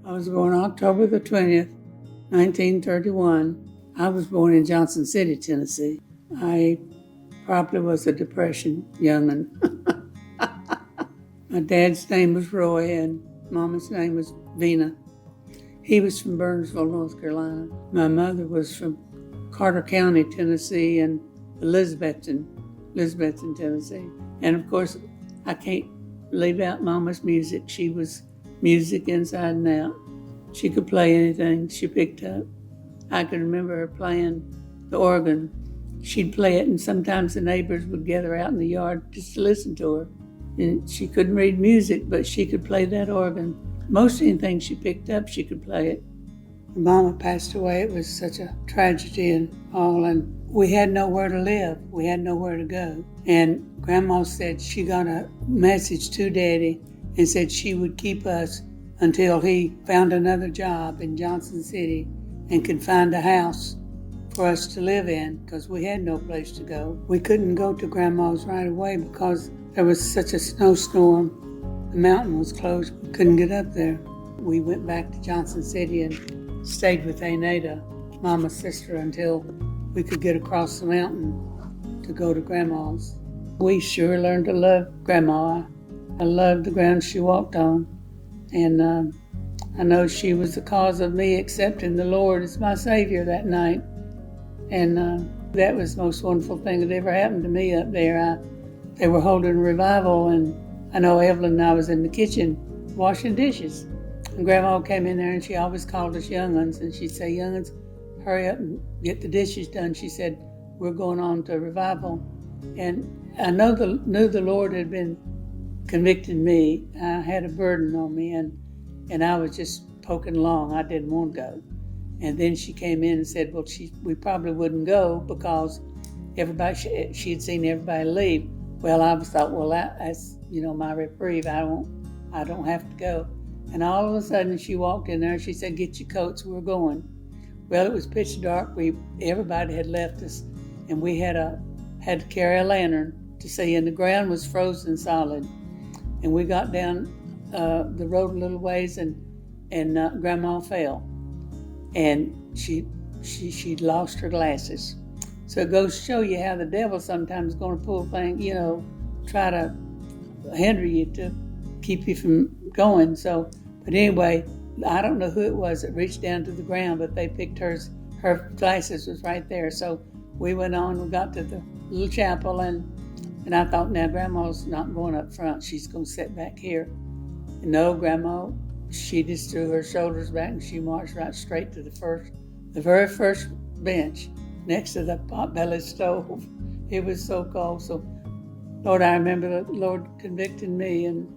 I was born October the 20th, 1931. I was born in Johnson City, Tennessee. I probably was a Depression young'un. My dad's name was Roy and Mama's name was Vina. He was from Burnsville, North Carolina. My mother was from Carter County, Tennessee, and Elizabethton, Tennessee. And of course, I can't leave out Mama's music. She was music inside and out. She could play anything she picked up. I can remember her playing the organ. She'd play it, and sometimes the neighbors would gather out in the yard just to listen to her. And she couldn't read music, but she could play that organ. Most anything she picked up, she could play it. When Mama passed away, it was such a tragedy and all, and we had nowhere to live. We had nowhere to go. And Grandma said she got a message to Daddy and said she would keep us until he found another job in Johnson City and could find a house for us to live in, because we had no place to go. We couldn't go to Grandma's right away because there was such a snowstorm. The mountain was closed. We couldn't get up there. We went back to Johnson City and stayed with Anada, Mama's sister, until we could get across the mountain to go to Grandma's. We sure learned to love Grandma. I loved the ground she walked on. And I know she was the cause of me accepting the Lord as my Savior that night. And that was the most wonderful thing that ever happened to me up there. They were holding a revival, and I know Evelyn and I was in the kitchen washing dishes. And Grandma came in there, and she always called us young'uns, and she'd say, "Young'uns, hurry up and get the dishes done." She said, "We're going on to revival." And I knew the Lord had been convicting me. I had a burden on me, and I was just poking along. I didn't want to go. And then she came in and said, well, we probably wouldn't go because she had seen everybody leave. Well, I thought, well, that's my reprieve. I don't have to go. And all of a sudden, she walked in there and she said, "Get your coats, we're going." Well, it was pitch dark. Everybody had left us, and we had to carry a lantern to see, and the ground was frozen solid. And we got down the road a little ways, and Grandma fell, and she'd lost her glasses. So it goes to show you how the devil sometimes is going to pull things, try to hinder you to keep you from going. So, but anyway, I don't know who it was that reached down to the ground, but they picked hers. Her glasses was right there. So we went on. We got to the little chapel, and I thought, now Grandma's not going up front. She's going to sit back here. And no, Grandma, she just threw her shoulders back and she marched right straight to the very first bench next to the pot-bellied stove. It was so cold. So, Lord, I remember the Lord convicting me, and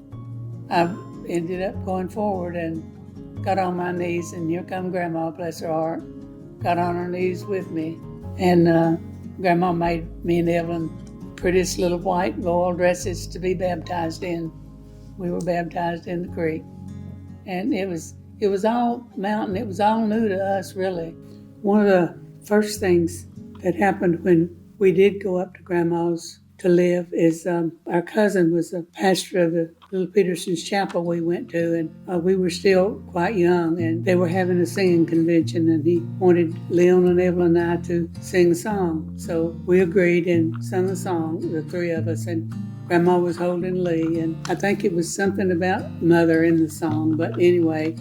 I ended up going forward and got on my knees, and here come Grandma, bless her heart, got on her knees with me. And Grandma made me and Evelyn prettiest little white voile dresses to be baptized in. We were baptized in the creek. And it was all mountain. It was all new to us, really. One of the first things that happened when we did go up to Grandma's to live is our cousin was a pastor of the Little Peterson's Chapel we went to, and we were still quite young, and they were having a singing convention, and he wanted Leon and Evelyn and I to sing a song. So we agreed and sung a song, the three of us, and Grandma was holding Lee, and I think it was something about mother in the song. But anyway,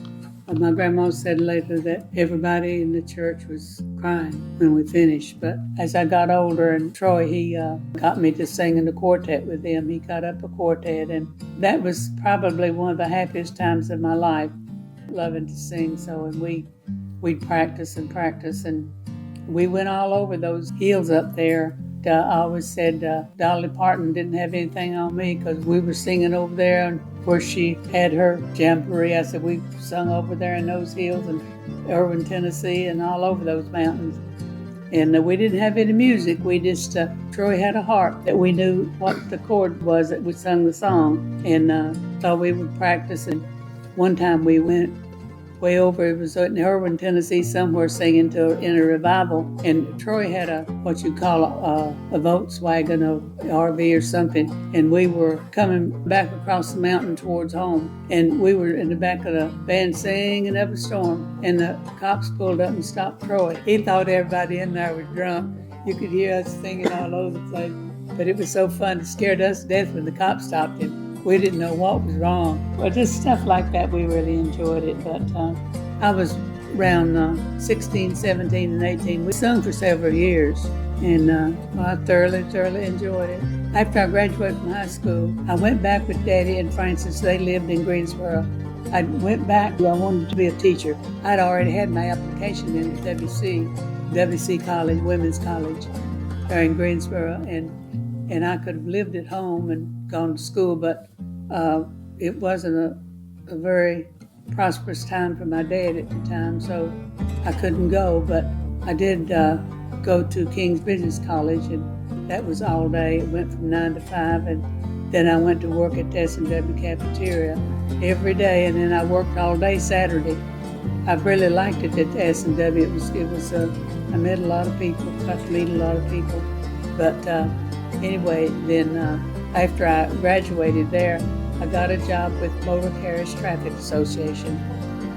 my grandma said later that everybody in the church was crying when we finished. But as I got older, and Troy, he got me to sing in the quartet with him. He got up a quartet, and that was probably one of the happiest times of my life, loving to sing. So, and we'd practice, and we went all over those hills up there. I always said Dolly Parton didn't have anything on me because we were singing over there, and where she had her jamboree. I said we sung over there in those hills in Irving, Tennessee, and all over those mountains. And we didn't have any music. We just, Troy had a harp that we knew what the chord was that we sung the song, and thought we would practice. And one time we went way over. It was in Irwin, Tennessee, somewhere singing in a revival. And Troy had what you call a Volkswagen or RV or something. And we were coming back across the mountain towards home. And we were in the back of the van singing up a storm. And the cops pulled up and stopped Troy. He thought everybody in there was drunk. You could hear us singing all over the place. But it was so fun. It scared us to death when the cops stopped him. We didn't know what was wrong. But just stuff like that, we really enjoyed it. But I was around 16, 17, and 18. We sung for several years, and I thoroughly enjoyed it. After I graduated from high school, I went back with Daddy and Frances. They lived in Greensboro. I went back. I wanted to be a teacher. I'd already had my application in the WC College, Women's College, there in Greensboro, and I could have lived at home and gone to school, but it wasn't a very prosperous time for my dad at the time, so I couldn't go. But I did go to King's Business College, and that was all day. It went from 9 to 5, and then I went to work at the S&W cafeteria every day, and then I worked all day Saturday. I really liked it at the S&W. I met a lot of people, got to meet a lot of people. But anyway, then after I graduated there, I got a job with Motor Carriers Traffic Association,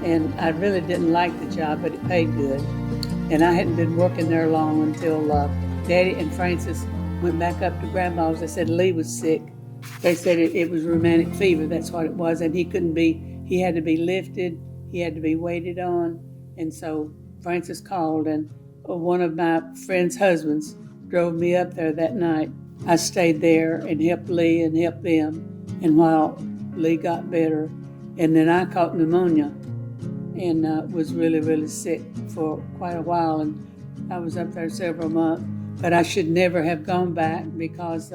and I really didn't like the job, but it paid good. And I hadn't been working there long until Daddy and Frances went back up to Grandma's. They said Lee was sick. They said it was rheumatic fever, that's what it was, and he had to be lifted, he had to be waited on. And so Frances called, and one of my friend's husbands drove me up there that night. I stayed there and helped Lee and helped them. And while Lee got better, and then I caught pneumonia and was really sick for quite a while. And I was up there several months. But I should never have gone back because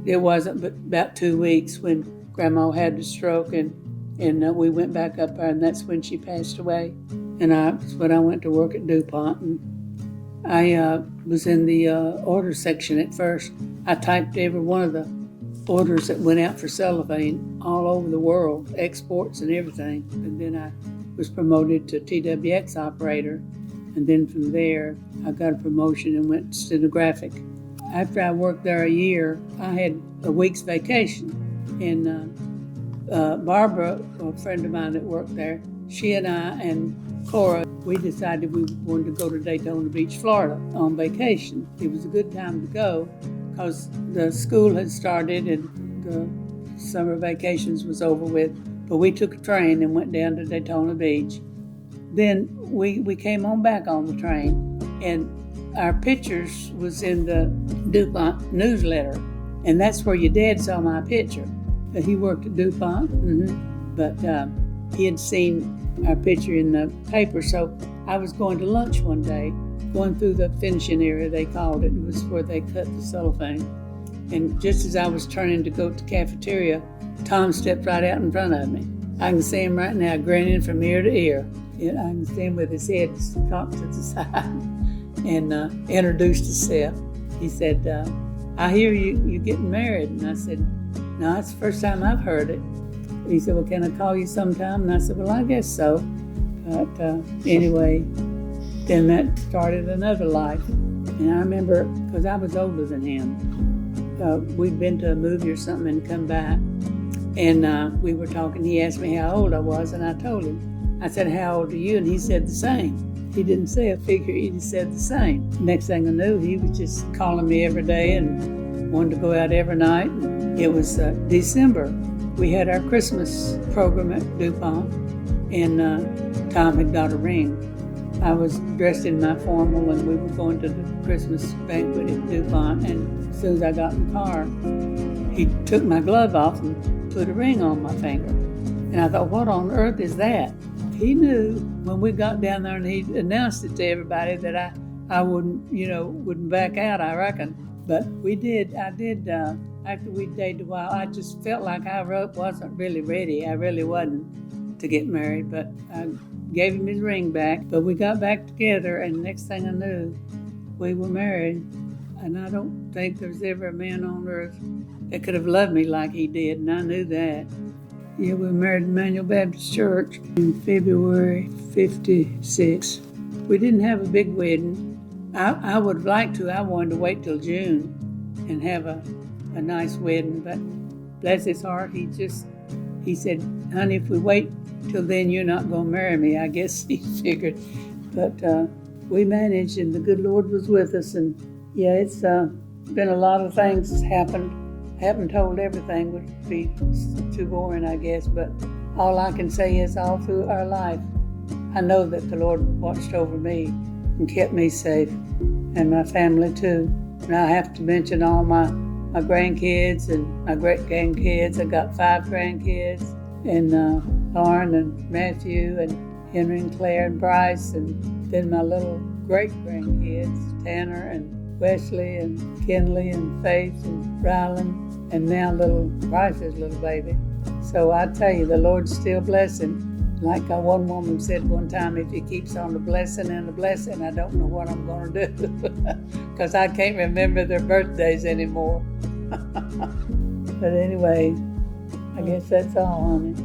it wasn't but about 2 weeks when Grandma had the stroke, and we went back up there, and that's when she passed away. And that's when I went to work at DuPont. And I was in the order section at first. I typed every one of the orders that went out for cellophane all over the world, exports and everything. And then I was promoted to TWX operator. And then from there, I got a promotion and went to stenographic. After I worked there a year, I had a week's vacation. And Barbara, a friend of mine that worked there, she and I and Cora, we decided we wanted to go to Daytona Beach, Florida on vacation. It was a good time to go because the school had started and the summer vacations was over with. But we took a train and went down to Daytona Beach. Then we came on back on the train, and our pictures was in the DuPont newsletter, and that's where your dad saw my picture. He worked at DuPont, but he had seen our picture in the paper, so I was going to lunch one day, going through the finishing area, they called it. It was where they cut the cellophane. And just as I was turning to go to the cafeteria, Tom stepped right out in front of me. I can see him right now, grinning from ear to ear. I can see him with his head cocked to the side, and introduced himself. He said, I hear you're getting married. And I said, no, it's the first time I've heard it. He said, well, can I call you sometime? And I said, well, I guess so. But anyway, then that started another life. And I remember, because I was older than him, we'd been to a movie or something and come back. And we were talking. He asked me how old I was, and I told him. I said, how old are you? And he said the same. He didn't say a figure, he just said the same. Next thing I knew, he was just calling me every day and wanted to go out every night. It was December. We had our Christmas program at DuPont, and Tom had got a ring. I was dressed in my formal, and we were going to the Christmas banquet at DuPont, and as soon as I got in the car, he took my glove off and put a ring on my finger. And I thought, what on earth is that? He knew when we got down there, and he announced it to everybody that I wouldn't back out, I reckon. But I did, after we dated a while, I just felt like I wasn't really ready. I really wasn't to get married, but I gave him his ring back. But we got back together, and next thing I knew, we were married. And I don't think there's ever a man on earth that could have loved me like he did, and I knew that. Yeah, we married at Emmanuel Baptist Church in February 56. We didn't have a big wedding. I would like to. I wanted to wait till June and have a nice wedding, but bless his heart, he said, honey, if we wait till then, you're not going to marry me. I guess he figured. But we managed, and the good Lord was with us. And yeah, it's been a lot of things happened. I haven't told everything, would be too boring, I guess. But all I can say is all through our life, I know that the Lord watched over me and kept me safe, and my family too. And I have to mention all my grandkids and my great-grandkids. I got 5 grandkids, and Lauren and Matthew and Henry and Claire and Bryce, and then my little great-grandkids, Tanner and Wesley and Kinley and Faith and Ryland, and now little Bryce's little baby. So I tell you, the Lord's still blessing. Like one woman said one time, if he keeps on the blessing and the blessing, I don't know what I'm going to do, because I can't remember their birthdays anymore. But anyway, I guess that's all, honey.